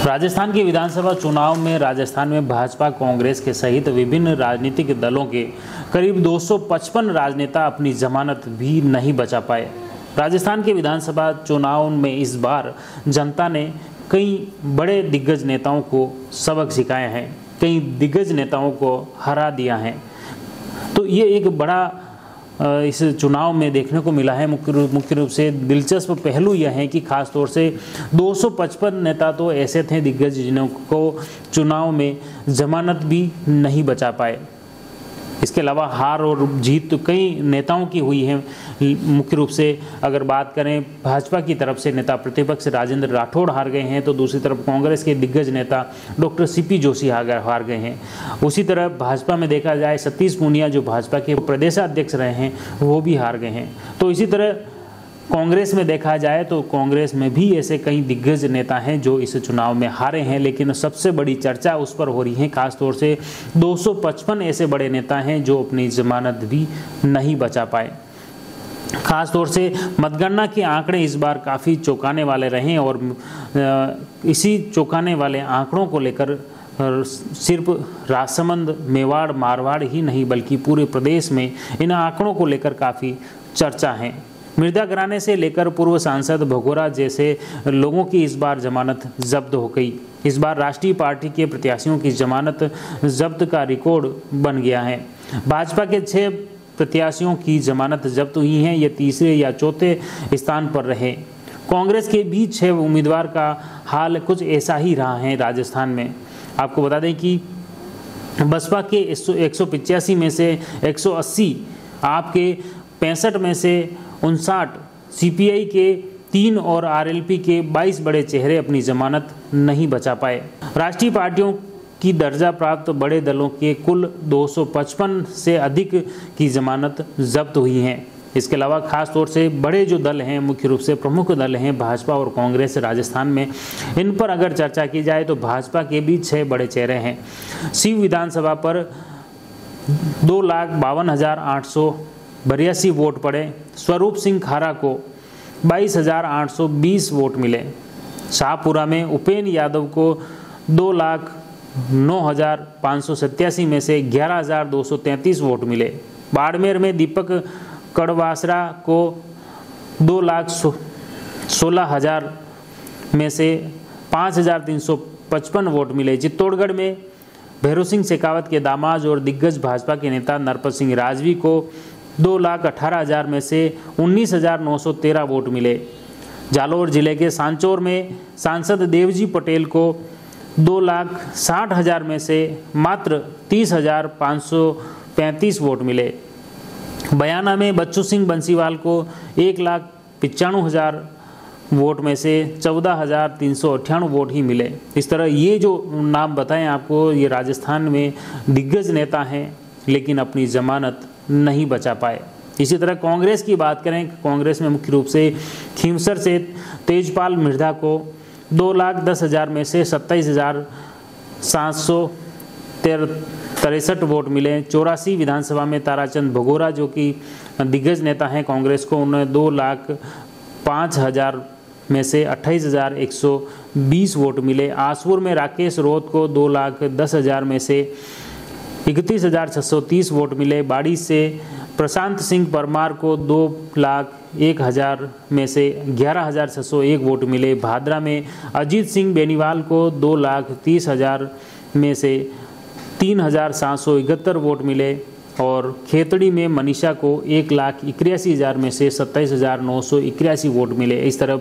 राजस्थान के विधानसभा चुनाव में राजस्थान में भाजपा, कांग्रेस के सहित विभिन्न राजनीतिक दलों के करीब 255 राजनेता अपनी जमानत भी नहीं बचा पाए। राजस्थान के विधानसभा चुनाव में इस बार जनता ने कई बड़े दिग्गज नेताओं को सबक सिखाए हैं, कई दिग्गज नेताओं को हरा दिया है। तो ये एक बड़ा इस चुनाव में देखने को मिला है। मुख्य रूप से दिलचस्प पहलू यह है कि खास तौर से 255 नेता तो ऐसे थे दिग्गज जिनको चुनाव में जमानत भी नहीं बचा पाए। इसके अलावा हार और जीत तो कई नेताओं की हुई है। मुख्य रूप से अगर बात करें भाजपा की तरफ से नेता प्रतिपक्ष राजेंद्र राठौड़ हार गए हैं, तो दूसरी तरफ कांग्रेस के दिग्गज नेता डॉक्टर सीपी जोशी हार गए हैं। उसी तरह भाजपा में देखा जाए सतीश पूनिया जो भाजपा के प्रदेशाध्यक्ष रहे हैं वो भी हार गए हैं। तो इसी तरह कांग्रेस में देखा जाए तो कांग्रेस में भी ऐसे कई दिग्गज नेता हैं जो इस चुनाव में हारे हैं, लेकिन सबसे बड़ी चर्चा उस पर हो रही है। खासतौर से 255 ऐसे बड़े नेता हैं जो अपनी जमानत भी नहीं बचा पाए। खासतौर से मतगणना के आंकड़े इस बार काफ़ी चौंकाने वाले रहे और इसी चौंकाने वाले आंकड़ों को लेकर सिर्फ राजसमंद, मेवाड़, मारवाड़ ही नहीं बल्कि पूरे प्रदेश में इन आंकड़ों को लेकर काफ़ी चर्चा है। मृदा गिराने से लेकर पूर्व सांसद भगोरा जैसे लोगों की इस बार जमानत जब्त हो गई। इस बार राष्ट्रीय पार्टी के प्रत्याशियों की जमानत जब्त का रिकॉर्ड बन गया है। भाजपा के 6 प्रत्याशियों की जमानत जब्त हुई हैं, ये तीसरे या चौथे स्थान पर रहे। कांग्रेस के भी 6 उम्मीदवार का हाल कुछ ऐसा ही रहा है राजस्थान में। आपको बता दें कि बसपा के 185 में से 180, आपके 65 में से 59, सीपीआई के 3 और आरएलपी के 22 बड़े चेहरे अपनी जमानत नहीं बचा पाए। राष्ट्रीय पार्टियों की दर्जा प्राप्त बड़े दलों के कुल 255 से अधिक की जमानत जब्त हुई हैं। इसके अलावा खास तौर से बड़े जो दल हैं, मुख्य रूप से प्रमुख दल हैं भाजपा और कांग्रेस राजस्थान में, इन पर अगर चर्चा की जाए तो भाजपा के भी 6 बड़े चेहरे हैं। सीव विधानसभा पर 2,52,882 वोट पड़े। स्वरूप सिंह खारा को 22,820 वोट मिले। शाहपुरा में उपेंद्र यादव को 2,09,587 में से 11,233 वोट मिले। बाड़मेर में दीपक कड़वासरा को 2,16,000 में से 5,355 वोट मिले। चित्तौड़गढ़ में भैरव सिंह शेखावत के दामाद और दिग्गज भाजपा के नेता नरपत सिंह राजवी को 2,18,000 में से 19,913 वोट मिले। जालौर जिले के सांचौर में सांसद देवजी पटेल को 2,60,000 में से मात्र 30,535 वोट मिले। बयाना में बच्चू सिंह बंसीवाल को 1,95,000 वोट में से 14,398 वोट ही मिले। इस तरह ये जो नाम बताएं आपको, ये राजस्थान में दिग्गज नेता हैं लेकिन अपनी जमानत नहीं बचा पाए। इसी तरह कांग्रेस की बात करें, कांग्रेस में मुख्य रूप से खींवसर से तेजपाल मिर्धा को 2,10,000 में से 27,763 वोट मिले। 84 विधानसभा में ताराचंद भगोरा जो कि दिग्गज नेता हैं कांग्रेस को, उन्हें 2,05,000 में से 28,120 वोट मिले। आसपुर में राकेश रोत को 2,10,000 में से 31,630 वोट मिले। बाड़ी से प्रशांत सिंह परमार को 2,01,000 में से 11,601 वोट मिले। भादरा में अजीत सिंह बेनीवाल को 2,30,000 में से 3,771 वोट मिले और खेतड़ी में मनीषा को 1,81,000 में से 27,981 वोट मिले। इस तरह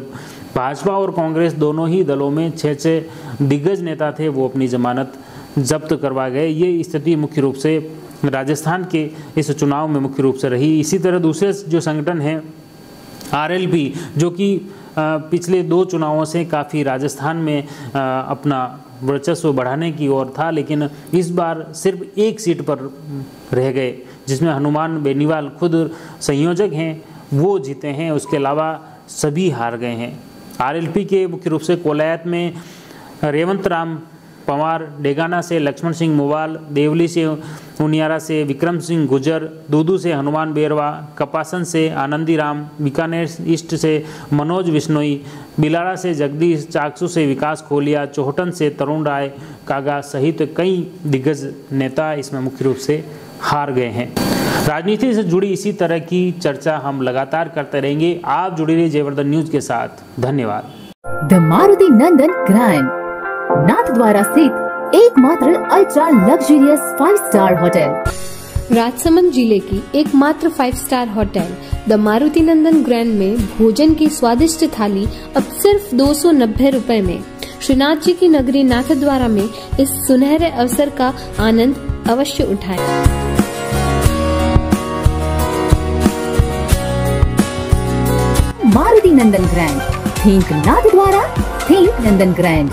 भाजपा और कांग्रेस दोनों ही दलों में 6 दिग्गज नेता थे, वो अपनी जमानत जब्त करवा गए। ये स्थिति मुख्य रूप से राजस्थान के इस चुनाव में मुख्य रूप से रही। इसी तरह दूसरे जो संगठन हैं आरएलपी, जो कि पिछले 2 चुनावों से काफ़ी राजस्थान में अपना वर्चस्व बढ़ाने की ओर था, लेकिन इस बार सिर्फ 1 सीट पर रह गए, जिसमें हनुमान बेनीवाल खुद संयोजक हैं, वो जीते हैं। उसके अलावा सभी हार गए हैं। आरएलपी के मुख्य रूप से कोलायत में रेवंत राम पंवार, डेगाना से लक्ष्मण सिंह मोवाल, देवली से उनियारा से विक्रम सिंह गुजर, दूदू से हनुमान बेरवा, कपासन से आनंदी राम, बीकानेर ईस्ट से मनोज विश्नोई, बिलाड़ा से जगदीश, चाकसू से विकास खोलिया, चोहटन से तरुण राय कागा सहित कई दिग्गज नेता इसमें मुख्य रूप से हार गए हैं। राजनीति से जुड़ी इसी तरह की चर्चा हम लगातार करते रहेंगे। आप जुड़े रहिए जयवर्धन न्यूज के साथ। धन्यवाद। The Maruti Nandan grand, Nathdwara स्थित एकमात्र ultra luxurious 5 star hotel. Rajsamand जिले की एकमात्र 5 star hotel the Maruti Nandan grand में भोजन की स्वादिष्ट थाली अब सिर्फ 290 रुपए में। श्रीनाथ जी की नगरी नाथद्वारा में इस सुनहरे अवसर का आनंद अवश्य उठाएं। मारुति नंदन ग्रैंड, थिंक नाथद्वारा, थिंक नंदन ग्रैंड।